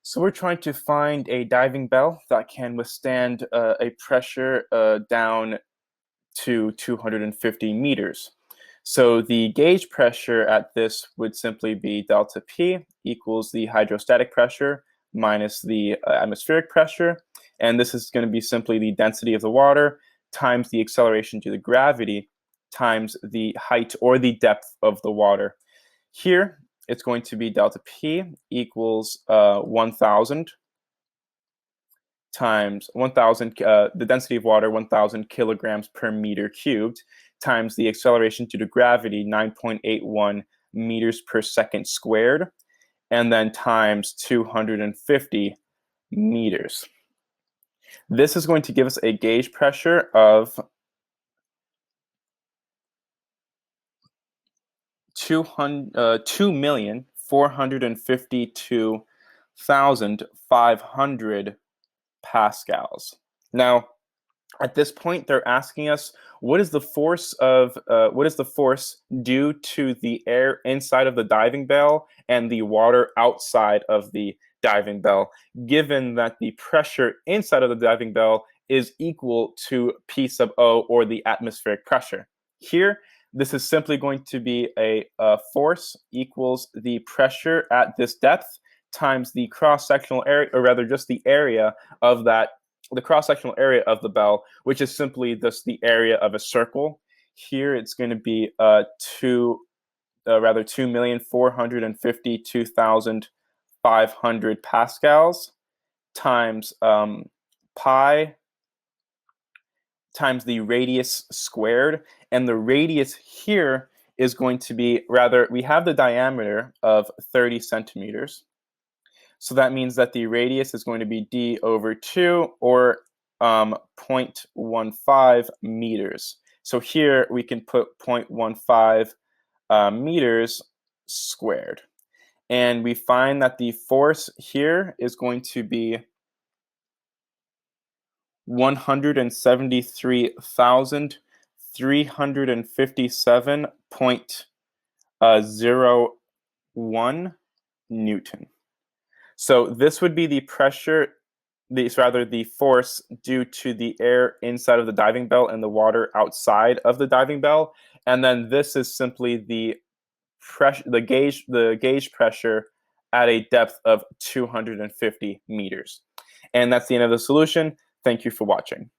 So we're trying to find a diving bell that can withstand a pressure down to 250 meters. So the gauge pressure at this would simply be delta P equals the hydrostatic pressure minus the atmospheric pressure. And this is going to be simply the density of the water times the acceleration due to gravity times the height or the depth of the water. Here, it's going to be delta P equals 1,000 times 1,000, the density of water, 1,000 kilograms per meter cubed, times the acceleration due to gravity, 9.81 meters per second squared, and then times 250 meters. This is going to give us a gauge pressure of 2,452,500 pascals. Now, at this point, they're asking us what is the force due to the air inside of the diving bell and the water outside of the diving bell, given that the pressure inside of the diving bell is equal to P sub O, or the atmospheric pressure. Here, this is simply going to be a force equals the pressure at this depth times the cross-sectional area, or rather just the area of that, the cross-sectional area of the bell, which is simply just the area of a circle. Here it's going to be 2,452,500 pascals times pi times the radius squared. And the radius here is going to be, we have the diameter of 30 centimeters. So that means that the radius is going to be d over 2, or 0.15 meters. So here we can put 0.15 meters squared. And we find that the force here is going to be 173,357.01 Newton. So this would be the pressure, the force due to the air inside of the diving bell and the water outside of the diving bell. And then this is simply the pressure, the gauge pressure at a depth of 250 meters. And that's the end of the solution. Thank you for watching.